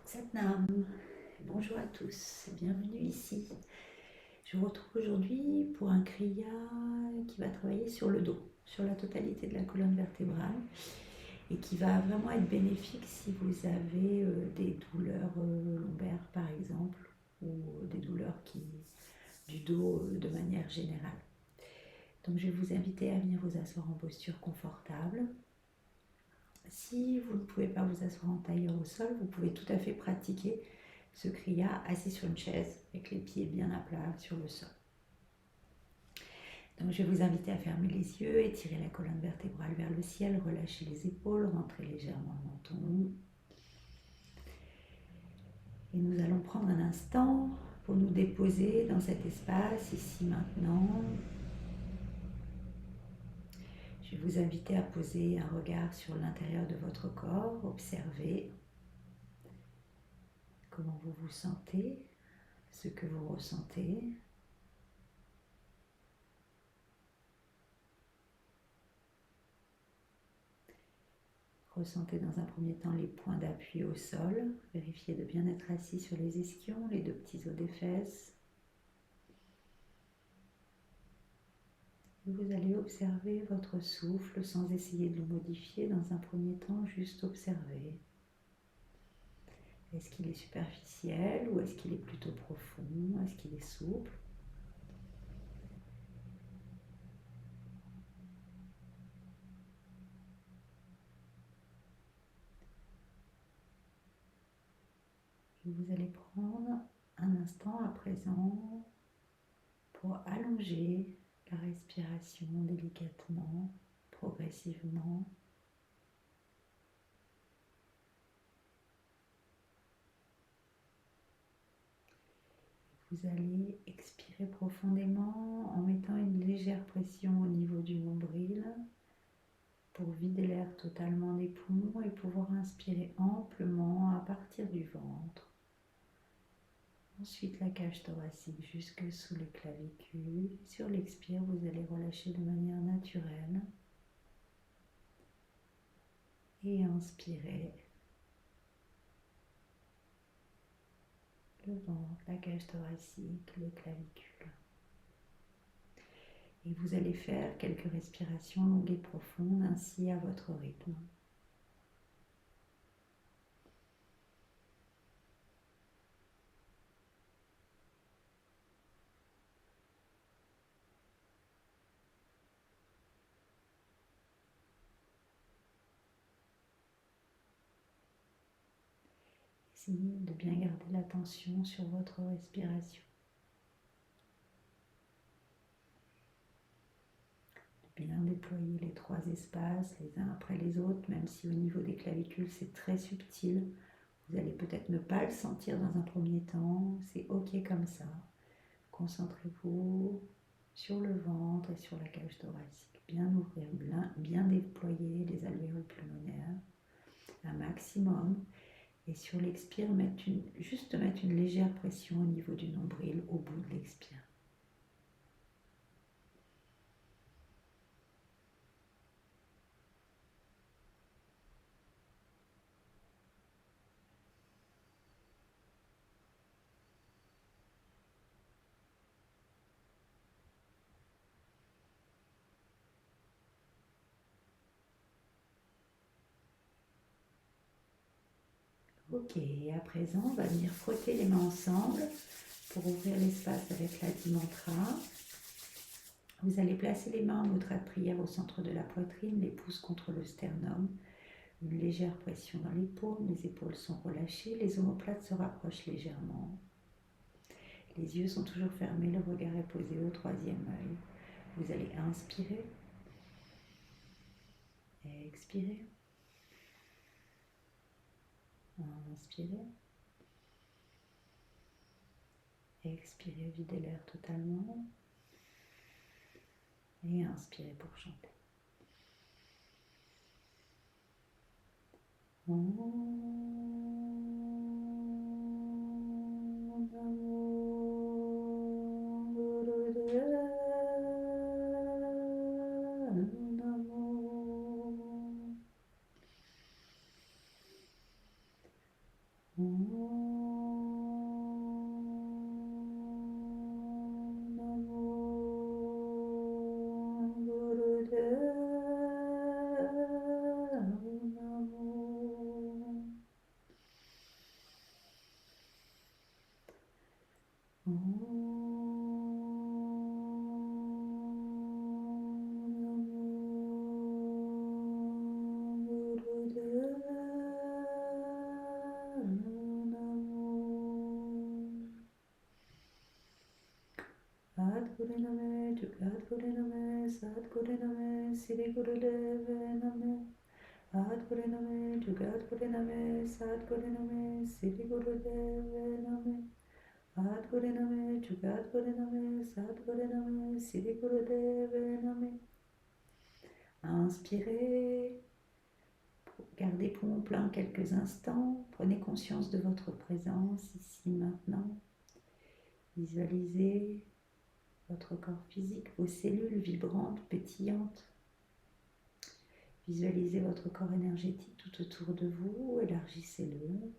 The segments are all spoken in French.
Satnam, bonjour à tous, bienvenue ici. Je vous retrouve aujourd'hui pour un kriya qui va travailler sur le dos, sur la totalité de la colonne vertébrale et qui va vraiment être bénéfique si vous avez des douleurs lombaires par exemple ou des douleurs du dos de manière générale. Donc je vais vous inviter à venir vous asseoir en posture confortable. Si vous ne pouvez pas vous asseoir en tailleur au sol, vous pouvez tout à fait pratiquer ce kriya assis sur une chaise avec les pieds bien à plat sur le sol. Donc je vais vous inviter à fermer les yeux, étirer la colonne vertébrale vers le ciel, relâcher les épaules, rentrer légèrement le menton. Et nous allons prendre un instant pour nous déposer dans cet espace, ici maintenant. Je vais vous inviter à poser un regard sur l'intérieur de votre corps, observer comment vous vous sentez, ce que vous ressentez. Ressentez dans un premier temps les points d'appui au sol. Vérifiez de bien être assis sur les ischions, les deux petits os des fesses. Vous allez observer votre souffle sans essayer de le modifier dans un premier temps, juste observer. Est-ce qu'il est superficiel ou est-ce qu'il est plutôt profond? Est-ce qu'il est souple? Et vous allez prendre un instant à présent pour allonger la respiration délicatement, progressivement. Vous allez expirer profondément en mettant une légère pression au niveau du nombril pour vider l'air totalement des poumons et pouvoir inspirer amplement à partir du ventre. Ensuite la cage thoracique jusque sous les clavicules. Sur l'expire, vous allez relâcher de manière naturelle et inspirer le ventre, la cage thoracique, les clavicules. Et vous allez faire quelques respirations longues et profondes, ainsi à votre rythme. Essayez de bien garder l'attention sur votre respiration. Bien déployer les trois espaces les uns après les autres, même si au niveau des clavicules c'est très subtil. Vous allez peut-être ne pas le sentir dans un premier temps, c'est ok comme ça. Concentrez-vous sur le ventre et sur la cage thoracique. Bien ouvrir, bien déployer les alvéoles pulmonaires un maximum. Et sur l'expire, juste mettre une légère pression au niveau du nombril au bout de l'expire. Ok, et à présent, on va venir frotter les mains ensemble pour ouvrir l'espace avec la mantra. Vous allez placer les mains en mudra de prière au centre de la poitrine, les pouces contre le sternum. Une légère pression dans les épaules sont relâchées, les omoplates se rapprochent légèrement. Les yeux sont toujours fermés, le regard est posé au troisième œil. Vous allez inspirer, expirer, inspirer, expirez, videz l'air totalement et inspirez pour chanter. Sadgurudev, Jugadgurudev, Sadgurudev, Sri Gurudev Namaha. Sadgurudev, Jugadgurudev, Sadgurudev, Sri Gurudev Namaha. Sadgurudev, Jugadgurudev, Sadgurudev, Sri Gurudev Namaha. Inspirez, gardez poumon plein quelques instants, prenez conscience de votre présence ici maintenant. Visualisez votre corps physique, vos cellules vibrantes, pétillantes. Visualisez votre corps énergétique tout autour de vous, élargissez-le.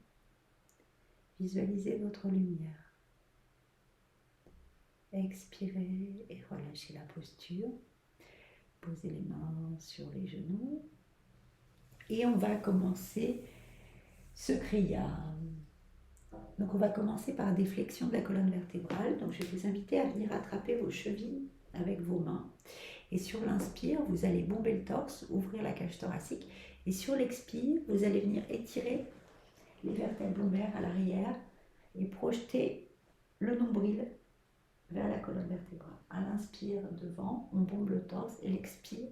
Visualisez votre lumière. Expirez et relâchez la posture. Posez les mains sur les genoux. Et on va commencer ce kriya. Donc on va commencer par des flexions de la colonne vertébrale. Donc je vais vous inviter à venir attraper vos chevilles avec vos mains. Et sur l'inspire, vous allez bomber le torse, ouvrir la cage thoracique. Et sur l'expire, vous allez venir étirer les vertèbres lombaires à l'arrière et projeter le nombril vers la colonne vertébrale. À l'inspire, devant, on bombe le torse et l'expire,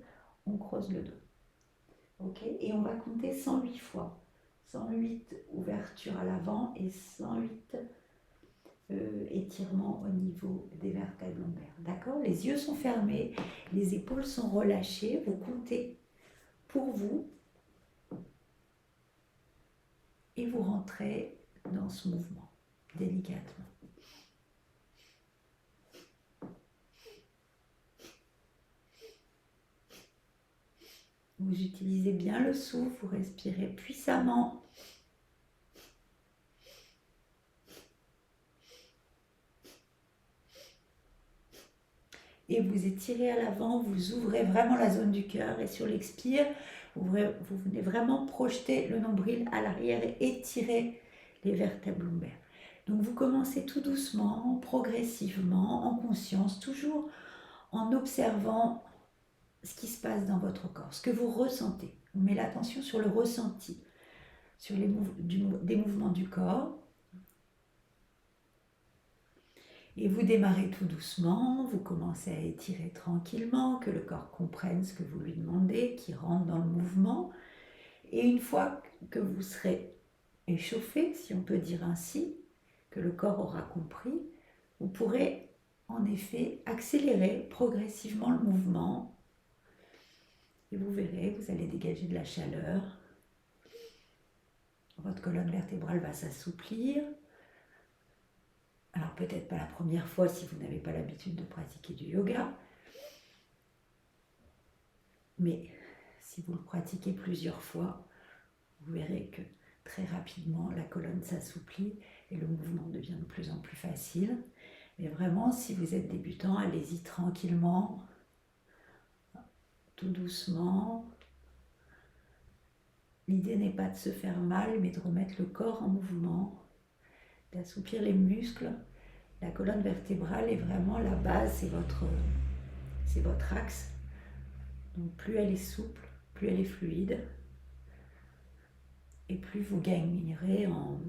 on creuse le dos. Ok ? Et on va compter 108 fois. 108 ouvertures à l'avant et 108 étirements au niveau des vertèbres lombaires. D'accord ? Les yeux sont fermés, les épaules sont relâchées. Vous comptez pour vous et vous rentrez dans ce mouvement délicatement. Vous utilisez bien le souffle, vous respirez puissamment. Et vous étirez à l'avant, vous ouvrez vraiment la zone du cœur. Et sur l'expire, vous venez vraiment projeter le nombril à l'arrière et étirer les vertèbres lombaires. Donc vous commencez tout doucement, progressivement, en conscience, toujours en observant ce qui se passe dans votre corps, ce que vous ressentez. On met l'attention sur le ressenti, sur des mouvements du corps. Et vous démarrez tout doucement, vous commencez à étirer tranquillement, que le corps comprenne ce que vous lui demandez, qu'il rentre dans le mouvement. Et une fois que vous serez échauffé, si on peut dire ainsi, que le corps aura compris, vous pourrez en effet accélérer progressivement le mouvement. Et vous verrez, vous allez dégager de la chaleur. Votre colonne vertébrale va s'assouplir. Alors peut-être pas la première fois si vous n'avez pas l'habitude de pratiquer du yoga, mais si vous le pratiquez plusieurs fois, vous verrez que très rapidement la colonne s'assouplit et le mouvement devient de plus en plus facile. Mais vraiment, si vous êtes débutant, allez-y tranquillement, tout doucement. L'idée n'est pas de se faire mal, mais de remettre le corps en mouvement, d'assouplir les muscles. La colonne vertébrale est vraiment la base, c'est votre axe. Donc plus elle est souple, plus elle est fluide, et plus vous gagnerez en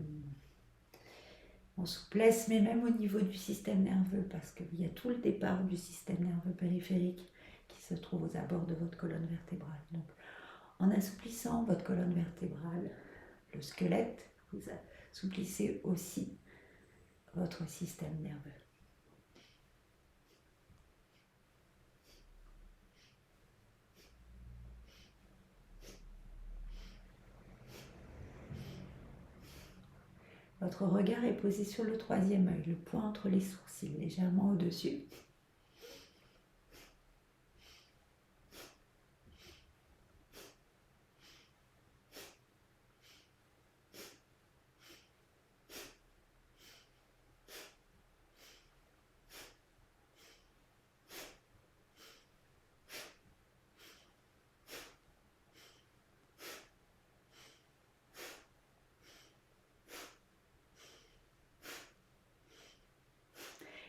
souplesse, mais même au niveau du système nerveux, parce qu'il y a tout le départ du système nerveux périphérique qui se trouve aux abords de votre colonne vertébrale. Donc, en assouplissant votre colonne vertébrale, le squelette, vous assouplissez aussi votre système nerveux. Votre regard est posé sur le troisième œil, le point entre les sourcils, légèrement au-dessus.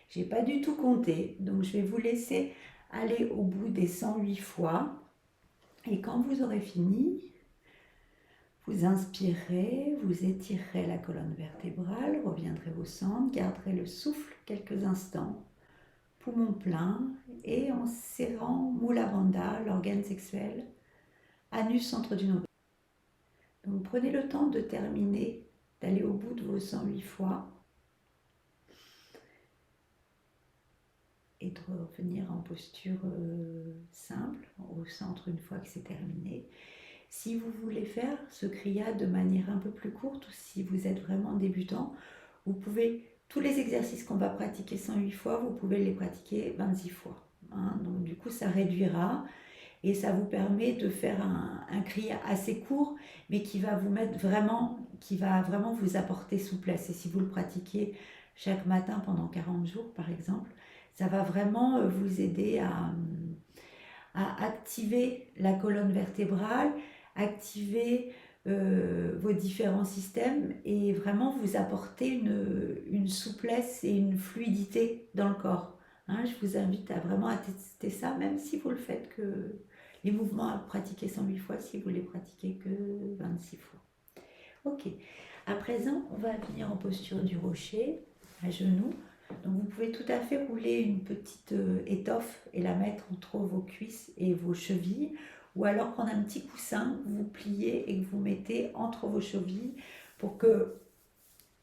J'ai pas du tout compté, donc je vais vous laisser aller au bout des 108 fois. Et quand vous aurez fini, vous inspirerez, vous étirerez la colonne vertébrale, reviendrez au centre, garderez le souffle quelques instants, poumon plein, et en serrant Mula Bandha, l'organe sexuel, anus centre du nombril. Donc prenez le temps de terminer, d'aller au bout de vos 108 fois et de revenir en posture simple, au centre une fois que c'est terminé. Si vous voulez faire ce kriya de manière un peu plus courte ou si vous êtes vraiment débutant, vous pouvez, tous les exercices qu'on va pratiquer 108 fois, vous pouvez les pratiquer 26 fois. Donc du coup, ça réduira et ça vous permet de faire un kriya assez court, mais qui va vous mettre vraiment, qui va vraiment vous apporter souplesse. Et si vous le pratiquez chaque matin pendant 40 jours, par exemple, ça va vraiment vous aider à activer la colonne vertébrale, activer vos différents systèmes et vraiment vous apporter une souplesse et une fluidité dans le corps. Je vous invite à vraiment à tester ça, même si vous le faites que les mouvements à pratiquer 108 fois, si vous les pratiquez que 26 fois. Ok, à présent, on va venir en posture du rocher, à genoux. Donc vous pouvez tout à fait rouler une petite étoffe et la mettre entre vos cuisses et vos chevilles, ou alors prendre un petit coussin que vous pliez et que vous mettez entre vos chevilles pour que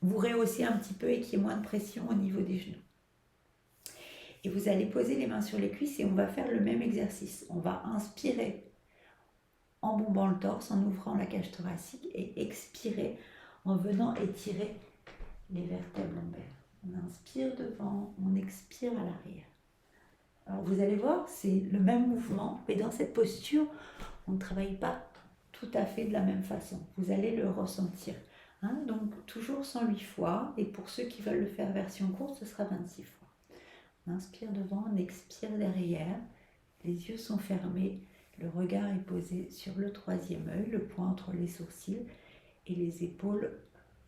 vous rehaussiez un petit peu et qu'il y ait moins de pression au niveau des genoux. Et vous allez poser les mains sur les cuisses et on va faire le même exercice. On va inspirer en bombant le torse, en ouvrant la cage thoracique et expirer en venant étirer les vertèbres lombaires. On inspire devant, on expire à l'arrière. Alors vous allez voir, c'est le même mouvement, mais dans cette posture, on ne travaille pas tout à fait de la même façon. Vous allez le ressentir. Donc toujours 108 fois, et pour ceux qui veulent le faire version courte, ce sera 26 fois. On inspire devant, on expire derrière, les yeux sont fermés, le regard est posé sur le troisième œil, le point entre les sourcils, et les épaules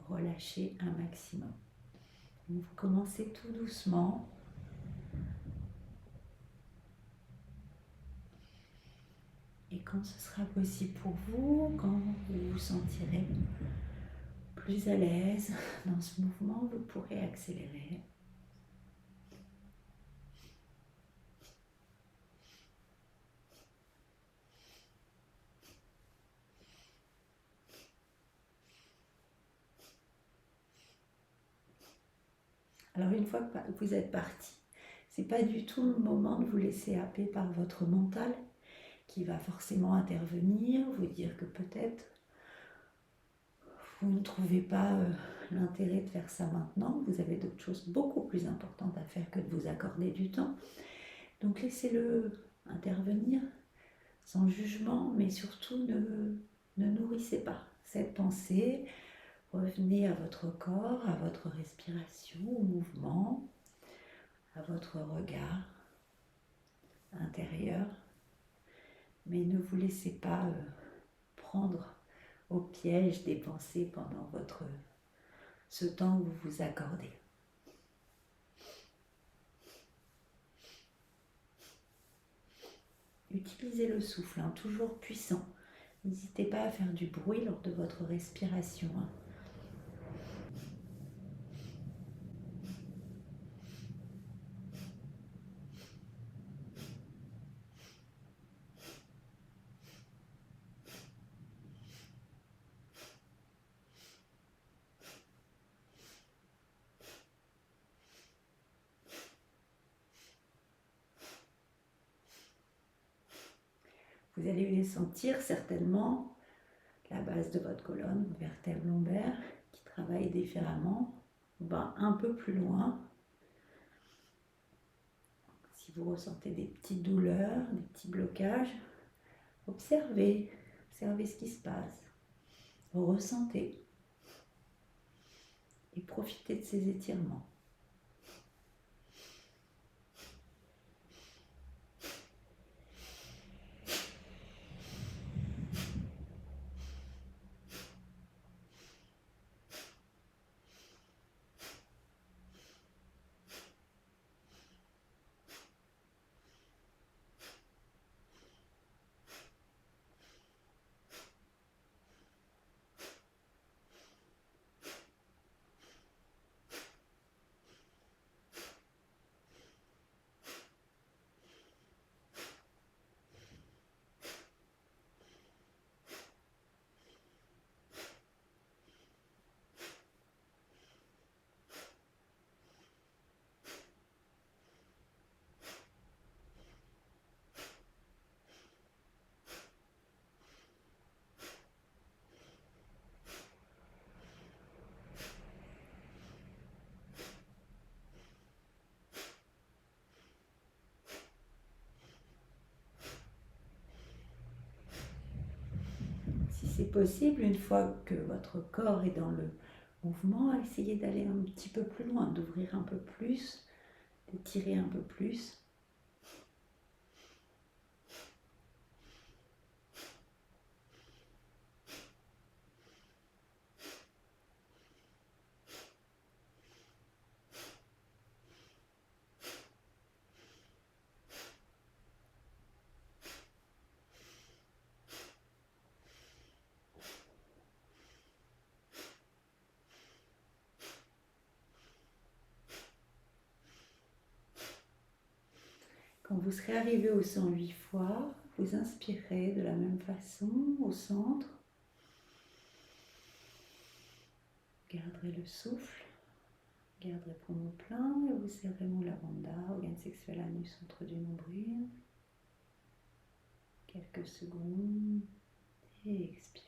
relâchées un maximum. Vous commencez tout doucement. Et quand ce sera possible pour vous, quand vous vous sentirez plus à l'aise dans ce mouvement, vous pourrez accélérer. Alors une fois que vous êtes parti, c'est pas du tout le moment de vous laisser happer par votre mental qui va forcément intervenir, vous dire que peut-être vous ne trouvez pas l'intérêt de faire ça maintenant, vous avez d'autres choses beaucoup plus importantes à faire que de vous accorder du temps. Donc laissez-le intervenir sans jugement, mais surtout ne nourrissez pas cette pensée. Revenez à votre corps, à votre respiration, au mouvement, à votre regard intérieur, mais ne vous laissez pas prendre au piège des pensées pendant ce temps que vous vous accordez. Utilisez le souffle, toujours puissant. N'hésitez pas à faire du bruit lors de votre respiration. Vous allez sentir certainement la base de votre colonne, vos vertèbres lombaires qui travaillent différemment. On va un peu plus loin. Si vous ressentez des petites douleurs, des petits blocages, observez ce qui se passe. Ressentez et profitez de ces étirements. possible, une fois que votre corps est dans le mouvement, essayez d'aller un petit peu plus loin, d'ouvrir un peu plus, d'étirer un peu plus. Quand vous serez arrivé au 108 fois, vous inspirez de la même façon au centre. Garderez le souffle, garderez poumon plein et vous serrez Mula Bandha, organe sexuel anus, centre du nombril. Quelques secondes et expirez.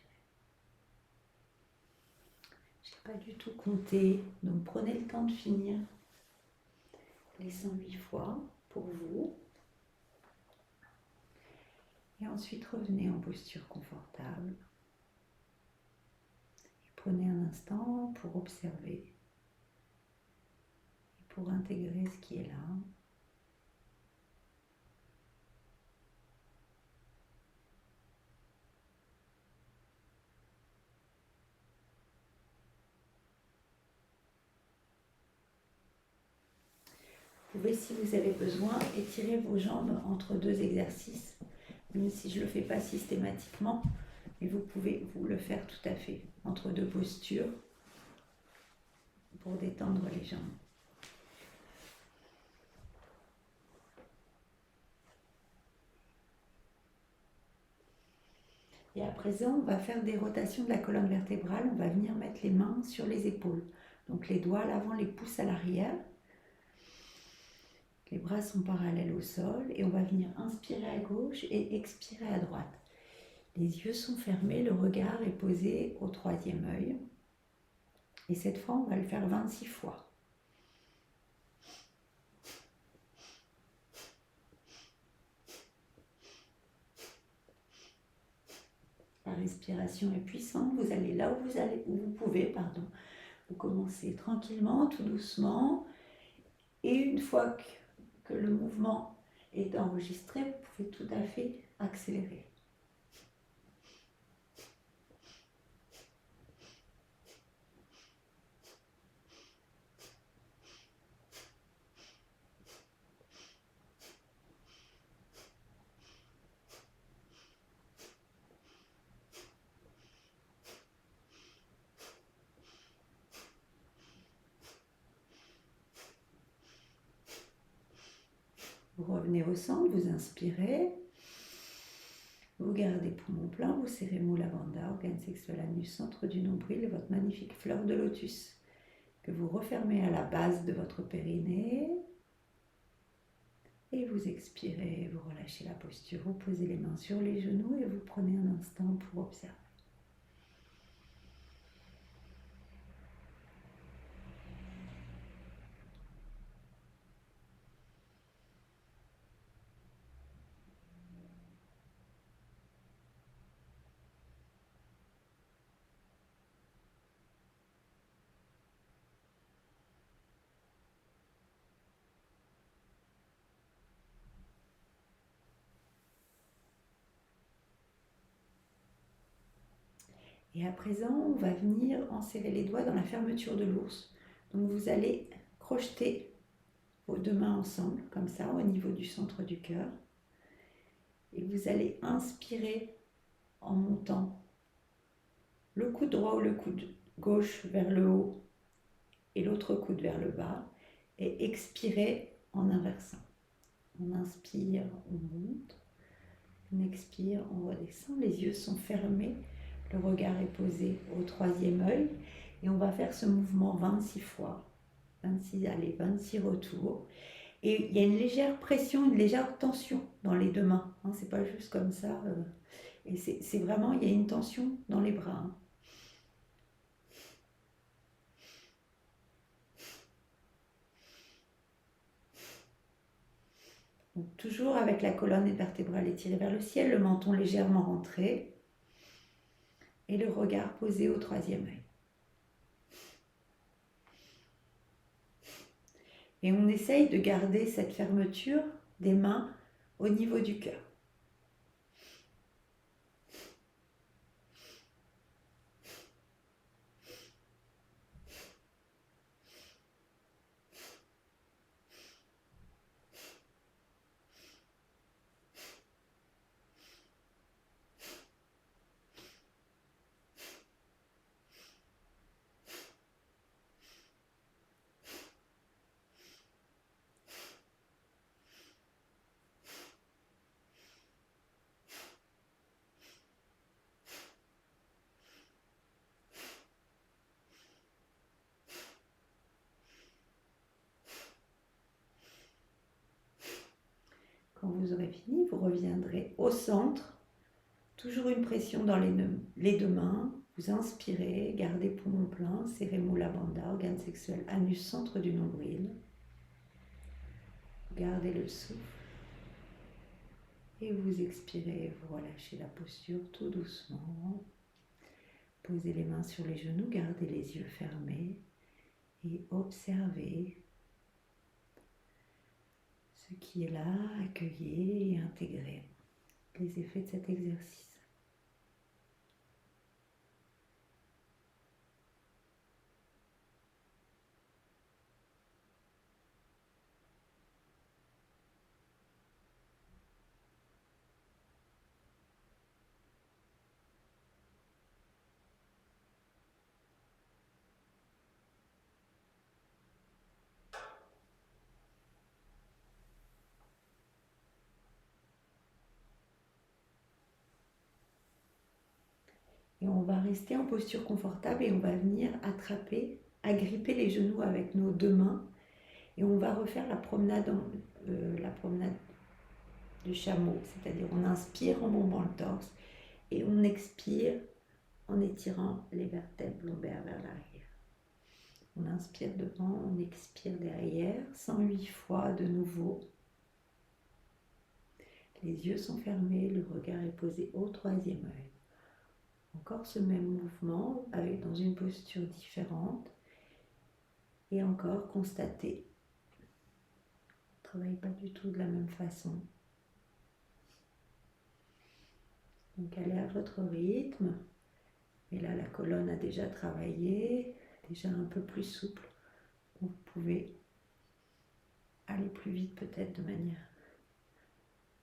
Je n'ai pas du tout compté, donc prenez le temps de finir les 108 fois pour vous. Et ensuite revenez en posture confortable. Et prenez un instant pour observer et pour intégrer ce qui est là. Vous pouvez, si vous avez besoin, étirer vos jambes entre deux exercices, même si je ne le fais pas systématiquement, mais vous pouvez vous le faire tout à fait, entre deux postures, pour détendre les jambes. Et à présent, on va faire des rotations de la colonne vertébrale, on va venir mettre les mains sur les épaules. Donc les doigts à l'avant, les pouces à l'arrière. Les bras sont parallèles au sol et on va venir inspirer à gauche et expirer à droite. Les yeux sont fermés, le regard est posé au troisième œil. Et cette fois, on va le faire 26 fois. La respiration est puissante, vous allez là où vous pouvez. Vous commencez tranquillement, tout doucement. Et une fois que le mouvement est enregistré, vous pouvez tout à fait accélérer. Vous revenez au centre, vous inspirez. Vous gardez poumon plein, vous serrez Mula Bandha, organe sexuel anus, centre du nombril et votre magnifique fleur de lotus que vous refermez à la base de votre périnée. Et vous expirez, vous relâchez la posture, vous posez les mains sur les genoux et vous prenez un instant pour observer. Et à présent, on va venir enserrer les doigts dans la fermeture de l'ours. Donc vous allez crocheter vos deux mains ensemble, comme ça, au niveau du centre du cœur. Et vous allez inspirer en montant le coude droit ou le coude gauche vers le haut et l'autre coude vers le bas. Et expirer en inversant. On inspire, on monte. On expire, on redescend. Les yeux sont fermés. Le regard est posé au troisième œil. Et on va faire ce mouvement 26 fois. 26 retours. Et il y a une légère pression, une légère tension dans les deux mains. Hein, c'est pas juste comme ça. Et c'est vraiment, il y a une tension dans les bras. Hein. Donc, toujours avec la colonne vertébrale étirée vers le ciel, le menton légèrement rentré. et le regard posé au troisième œil. Et on essaye de garder cette fermeture des mains au niveau du cœur. Quand vous aurez fini, vous reviendrez au centre. Toujours une pression dans les deux mains. Vous inspirez, gardez poumon plein, serrez moula bandha, organe sexuel, anus, centre du nombril. Gardez le souffle. Et vous expirez, vous relâchez la posture tout doucement. Posez les mains sur les genoux, gardez les yeux fermés et observez ce qui est là, accueillez et intégrez les effets de cet exercice. Et on va rester en posture confortable et on va venir attraper, agripper les genoux avec nos deux mains. Et on va refaire la promenade du chameau, c'est-à-dire on inspire en bombant le torse et on expire en étirant les vertèbres lombaires vers l'arrière. On inspire devant, on expire derrière, 108 fois de nouveau. Les yeux sont fermés, le regard est posé au troisième œil. Encore ce même mouvement avec dans une posture différente et encore constater. On ne travaille pas du tout de la même façon. Donc allez à votre rythme. Et là la colonne a déjà travaillé, déjà un peu plus souple. Vous pouvez aller plus vite peut-être de manière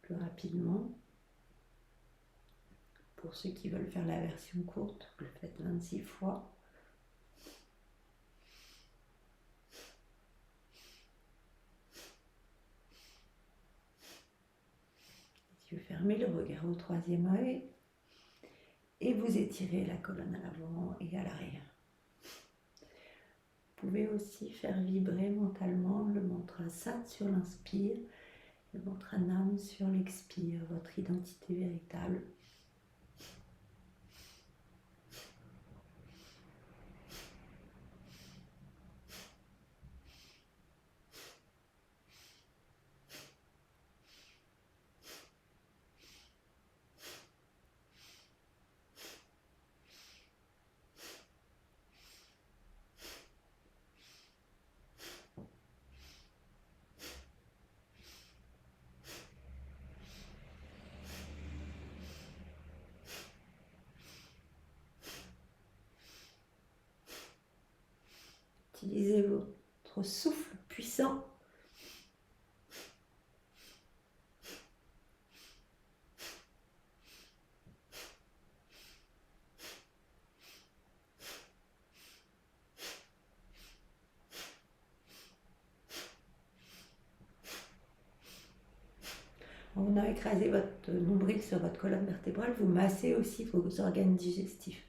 plus rapidement. Pour ceux qui veulent faire la version courte, vous le faites 26 fois. Les yeux fermés, le regard au troisième œil. Et vous étirez la colonne à l'avant et à l'arrière. Vous pouvez aussi faire vibrer mentalement le mantra Sat sur l'inspire, le mantra Nam sur l'expire, votre identité véritable. Utilisez votre souffle puissant. On a écrasé votre nombril sur votre colonne vertébrale, vous massez aussi vos organes digestifs.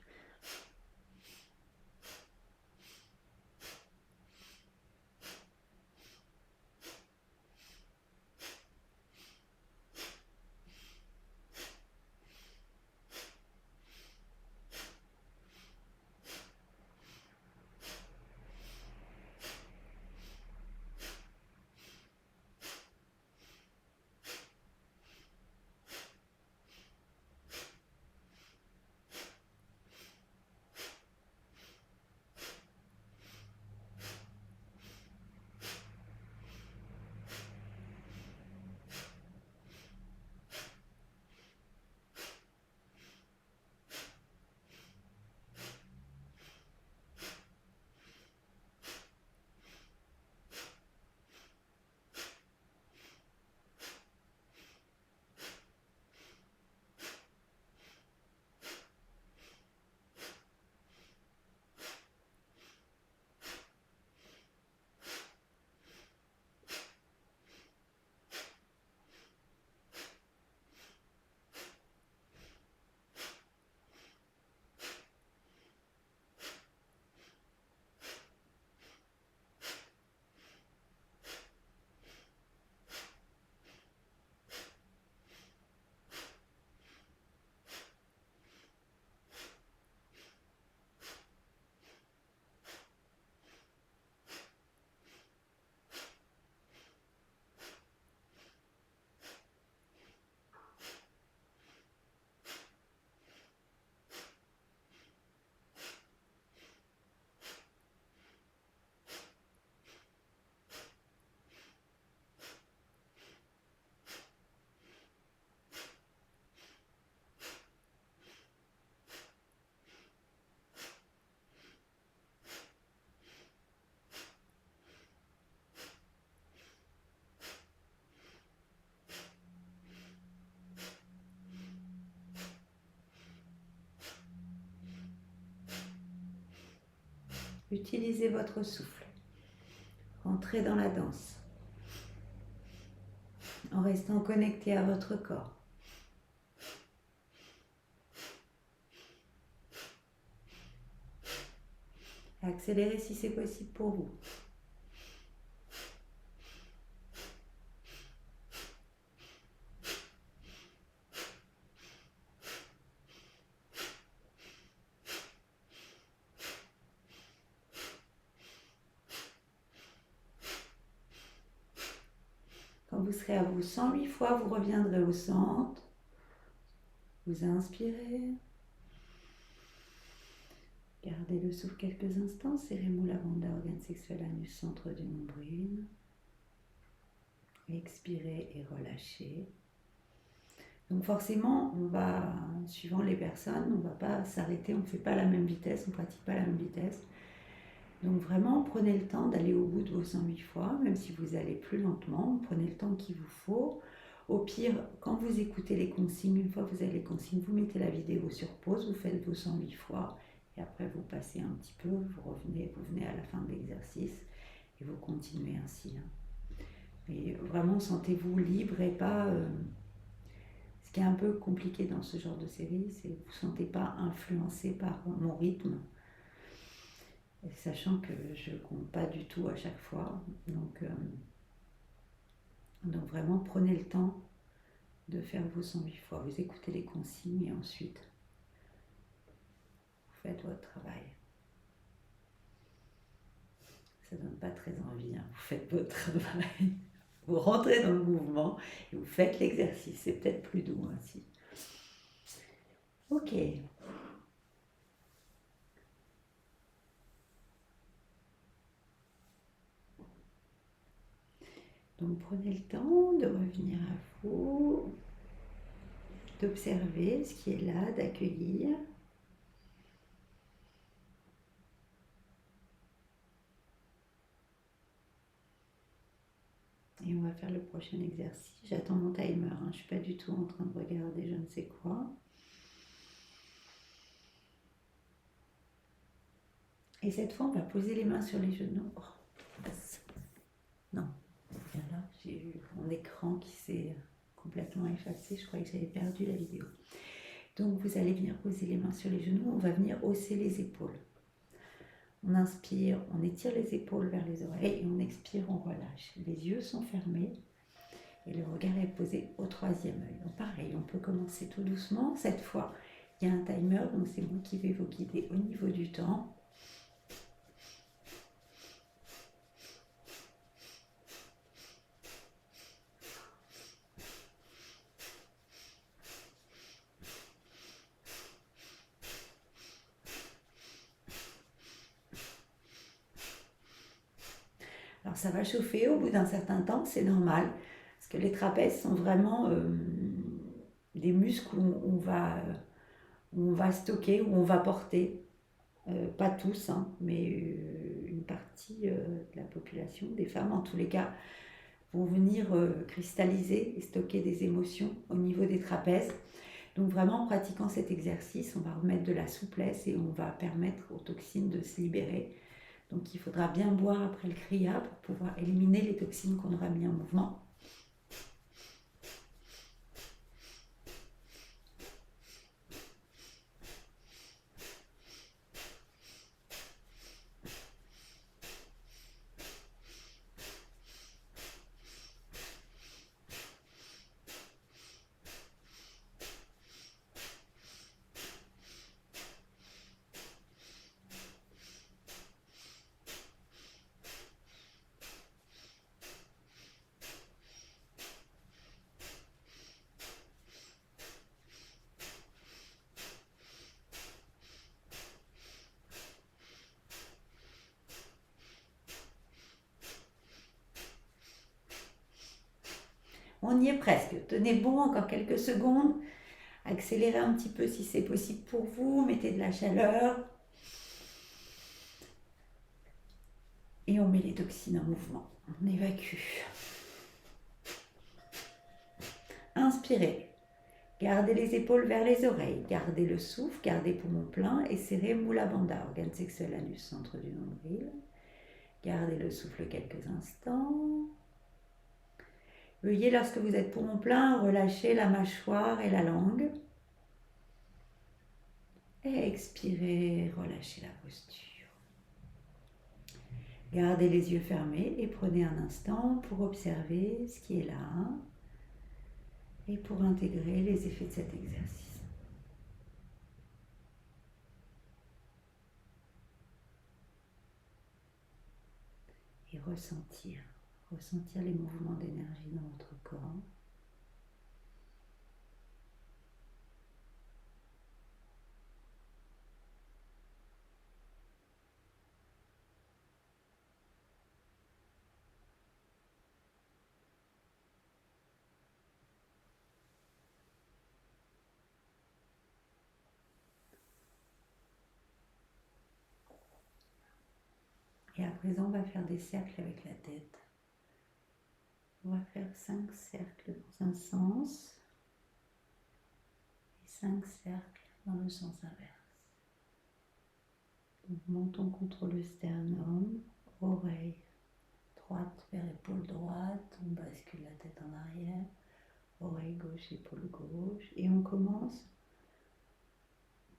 Utilisez votre souffle. Rentrez dans la danse. En restant connecté à votre corps. Accélérez si c'est possible pour vous. Quand vous serez à vous 108 fois, vous reviendrez au centre. Vous inspirez. Gardez le souffle quelques instants. Serrez-vous la bande d'organe sexuel anus, centre du nombril. Expirez et relâchez. Donc forcément, on va, suivant les personnes, on ne va pas s'arrêter, on ne fait pas la même vitesse, on ne pratique pas la même vitesse. Donc vraiment, prenez le temps d'aller au bout de vos 108 fois, même si vous allez plus lentement, prenez le temps qu'il vous faut. Au pire, quand vous écoutez les consignes, une fois que vous avez les consignes, vous mettez la vidéo sur pause, vous faites vos 108 fois, et après vous passez un petit peu, vous venez à la fin de l'exercice, et vous continuez ainsi. Mais vraiment, sentez-vous libre et pas... ce qui est un peu compliqué dans ce genre de série, c'est que vous ne vous sentez pas influencé par mon rythme, sachant que je ne compte pas du tout à chaque fois. Donc vraiment, prenez le temps de faire vos 108 fois. Vous écoutez les consignes et ensuite, vous faites votre travail. Ça ne donne pas très envie, hein. Vous faites votre travail. Vous rentrez dans le mouvement et vous faites l'exercice. C'est peut-être plus doux ainsi. Ok. Donc prenez le temps de revenir à vous, d'observer ce qui est là, d'accueillir. Et on va faire le prochain exercice. J'attends mon timer, hein. Je ne suis pas du tout en train de regarder je ne sais quoi. Et cette fois, on va poser les mains sur les genoux. Oh, non, là, j'ai eu mon écran qui s'est complètement effacé. Je croyais que j'avais perdu la vidéo. Donc, vous allez venir poser les mains sur les genoux. On va venir hausser les épaules. On inspire, on étire les épaules vers les oreilles et on expire, on relâche. Les yeux sont fermés et le regard est posé au troisième œil. Donc pareil, on peut commencer tout doucement. Cette fois, il y a un timer, donc c'est moi qui vais vous guider au niveau du temps. Alors ça va chauffer au bout d'un certain temps, c'est normal, parce que les trapèzes sont vraiment des muscles où on va stocker, où on va porter. Pas tous, hein, mais une partie de la population, des femmes en tous les cas, vont venir cristalliser et stocker des émotions au niveau des trapèzes. Donc vraiment en pratiquant cet exercice, on va remettre de la souplesse et on va permettre aux toxines de se libérer. Donc il faudra bien boire après le kriya pour pouvoir éliminer les toxines qu'on aura mis en mouvement. On y est presque. Tenez bon encore quelques secondes. Accélérez un petit peu si c'est possible pour vous. Mettez de la chaleur. Et on met les toxines en mouvement. On évacue. Inspirez. Gardez les épaules vers les oreilles, gardez le souffle, gardez poumon plein et serrez Mula Bandha, organe sexuel anus, centre du nombril. Gardez le souffle quelques instants. Veuillez, lorsque vous êtes poumon plein, relâcher la mâchoire et la langue. Et expirez, relâchez la posture. Gardez les yeux fermés et prenez un instant pour observer ce qui est là et pour intégrer les effets de cet exercice. Et ressentir les mouvements d'énergie dans votre corps. Et à présent, on va faire des cercles avec la tête. On va faire 5 cercles dans un sens et 5 cercles dans le sens inverse. Donc, menton contre le sternum, oreille droite vers épaule droite, on bascule la tête en arrière, oreille gauche, épaule gauche, et on commence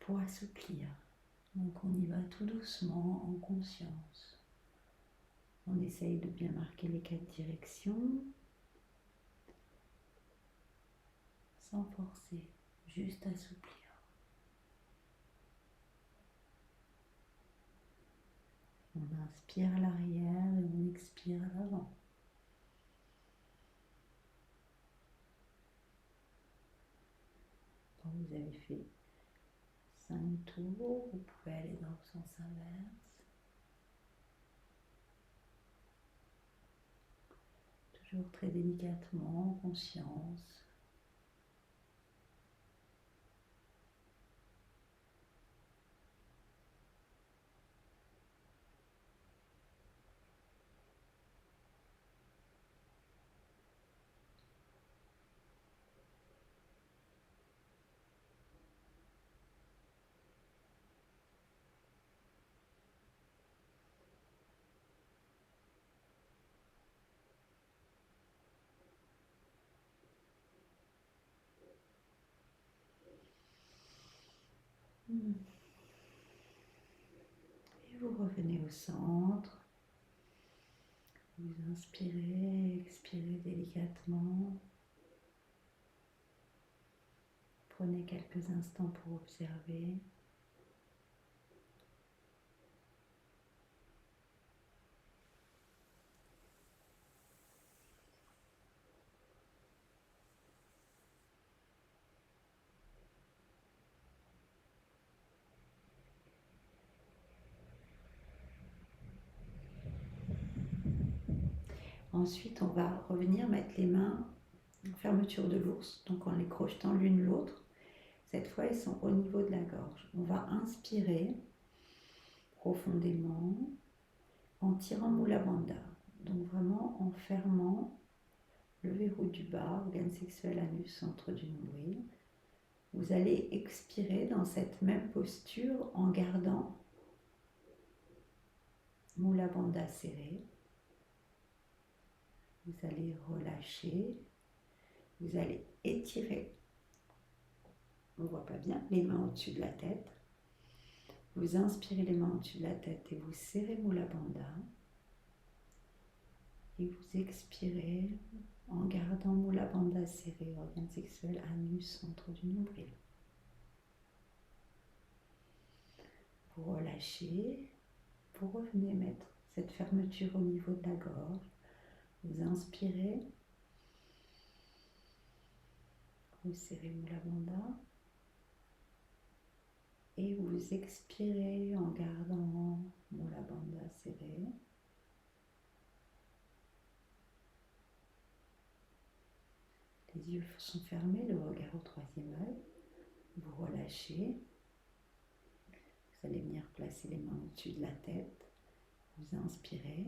pour assouplir. Donc on y va tout doucement, en conscience. On essaye de bien marquer les 4 directions, sans forcer, juste assouplir. On inspire à l'arrière et on expire à l'avant. Quand vous avez fait 5 tours, vous pouvez aller dans le sens inverse. Toujours très délicatement, en conscience. Et vous revenez au centre. Vous inspirez, expirez délicatement. Prenez quelques instants pour observer. Ensuite, on va revenir mettre les mains en fermeture de l'ours, donc en les crochetant l'une l'autre. Cette fois, elles sont au niveau de la gorge. On va inspirer profondément en tirant Mula Bandha. Donc vraiment en fermant le verrou du bas, organe sexuel anus, centre du nombril. Vous allez expirer dans cette même posture en gardant Mula Bandha serré. Vous allez relâcher. Vous allez étirer, on ne voit pas bien, les mains au-dessus de la tête. Vous inspirez les mains au-dessus de la tête et vous serrez Mula Bandha. Et vous expirez en gardant Mula Bandha serré, organe sexuel, anus, centre du nombril. Vous relâchez, vous revenez mettre cette fermeture au niveau de la gorge. Vous inspirez, vous serrez Mula Bandha. Et vous expirez en gardant Mula Bandha serré. Les yeux sont fermés, le regard au troisième œil. Vous relâchez. Vous allez venir placer les mains au-dessus de la tête. Vous inspirez.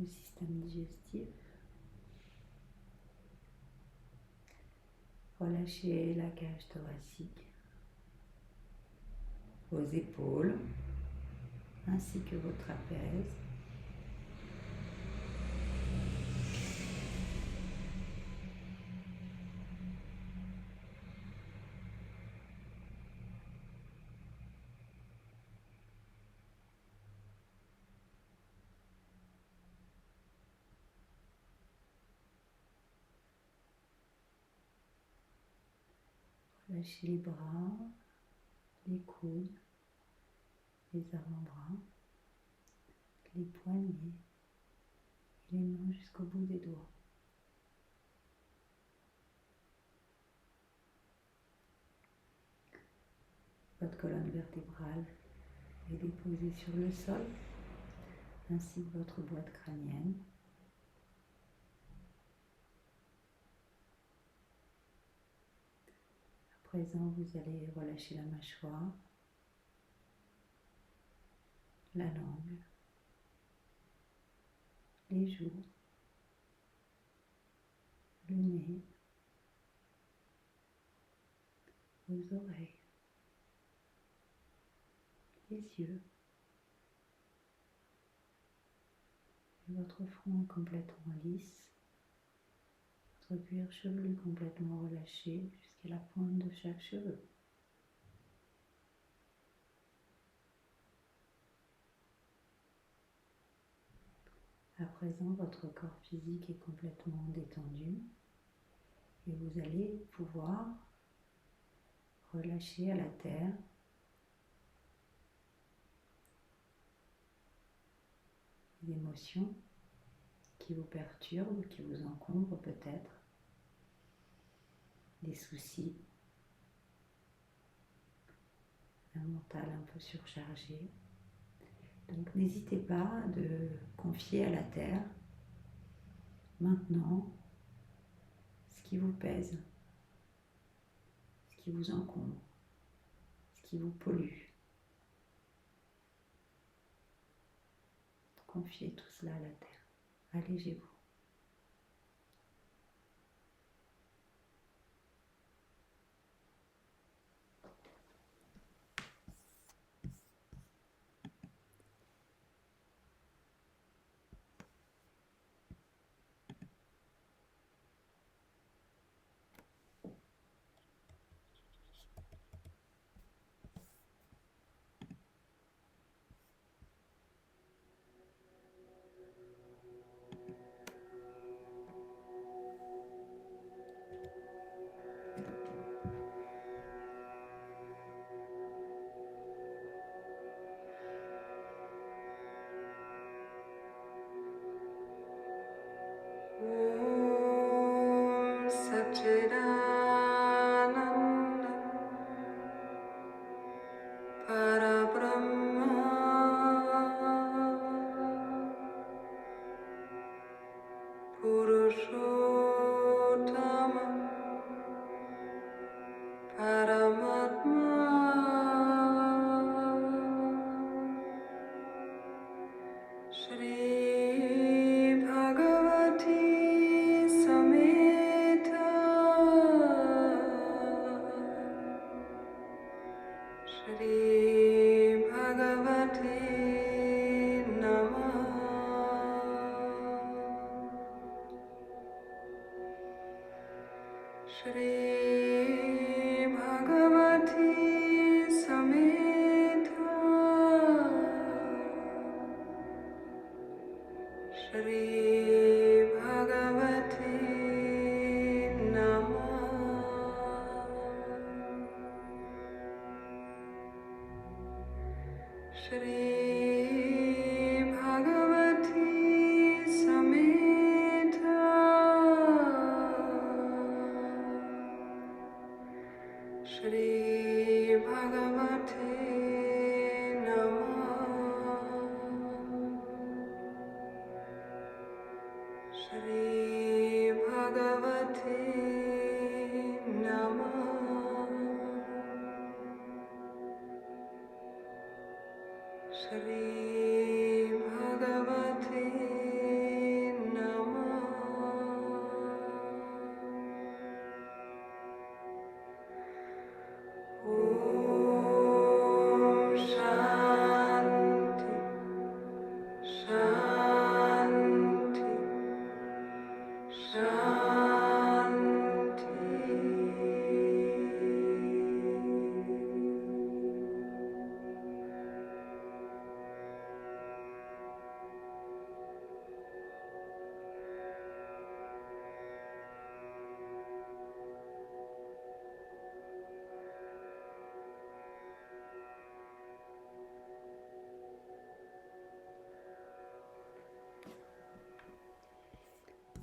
le système digestif. Relâchez la cage thoracique, vos épaules, ainsi que vos trapèzes. Relâchez les bras, les coudes, les avant-bras, les poignets et les mains jusqu'au bout des doigts. Votre colonne vertébrale est déposée sur le sol, ainsi que votre boîte crânienne. À présent, vous allez relâcher la mâchoire, la langue, les joues, le nez, vos oreilles, les yeux. Et votre front est complètement lisse, votre cuir chevelu complètement relâché jusqu'à la pointe de chaque cheveu. À présent, votre corps physique est complètement détendu et vous allez pouvoir relâcher à la terre les émotions qui vous perturbent, qui vous encombrent peut-être, des soucis, un mental un peu surchargé. Donc n'hésitez pas de confier à la terre maintenant ce qui vous pèse, ce qui vous encombre, ce qui vous pollue. Confiez tout cela à la terre. Allégez-vous.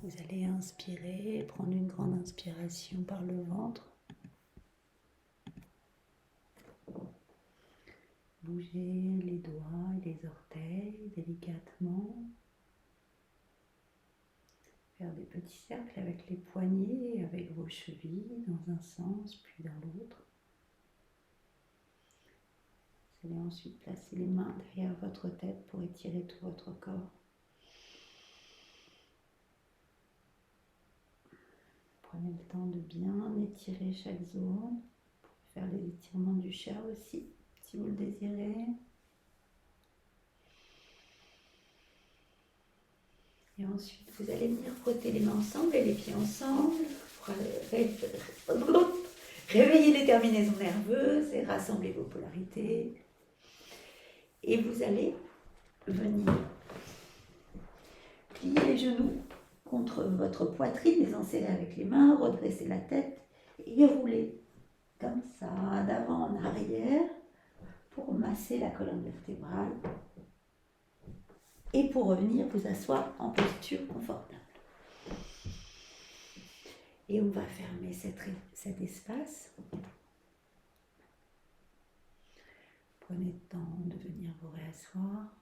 Vous allez inspirer, prendre une grande inspiration par le ventre. Bougez les doigts et les orteils délicatement. Faire des petits cercles avec les poignets, avec vos chevilles dans un sens puis dans l'autre. Vous allez ensuite placer les mains derrière votre tête pour étirer tout votre corps. Prenez le temps de bien étirer chaque zone. Vous pouvez faire les étirements du chat aussi, si vous le désirez. Et ensuite, vous allez venir frotter les mains ensemble et les pieds ensemble pour réveiller les terminaisons nerveuses et rassembler vos polarités. Et vous allez venir plier les genoux contre votre poitrine, les enserrer avec les mains, redresser la tête et rouler comme ça, d'avant en arrière, pour masser la colonne vertébrale et pour revenir vous asseoir en posture confortable. Et on va fermer cet espace. Prenez le temps de venir vous réasseoir.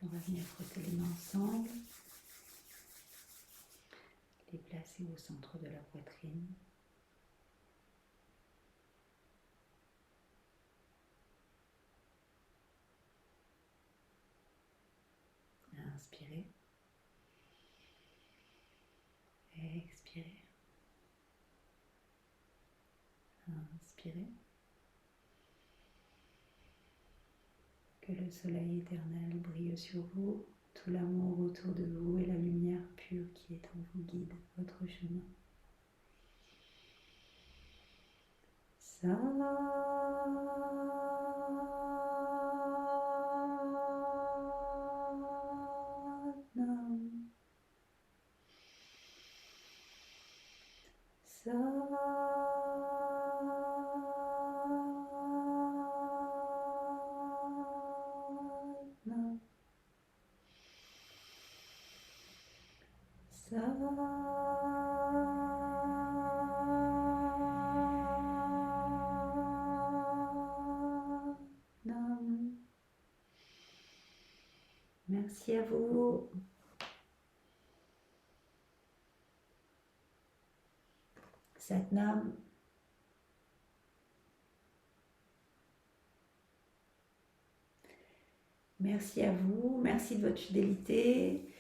Et on va venir frotter les mains ensemble, les placer au centre de la poitrine. Inspirez. Expirez. Inspirez. Que le soleil éternel brille sur vous, tout l'amour autour de vous et la lumière pure qui est en vous guide votre chemin. Merci à vous. Satnam. Merci à vous, merci de votre fidélité.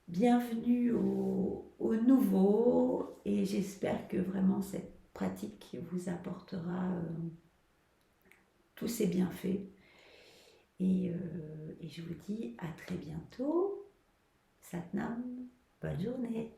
Bienvenue aux nouveaux et j'espère que vraiment cette pratique vous apportera tous ses bienfaits. Et je vous dis à très bientôt. Satnam, bonne journée.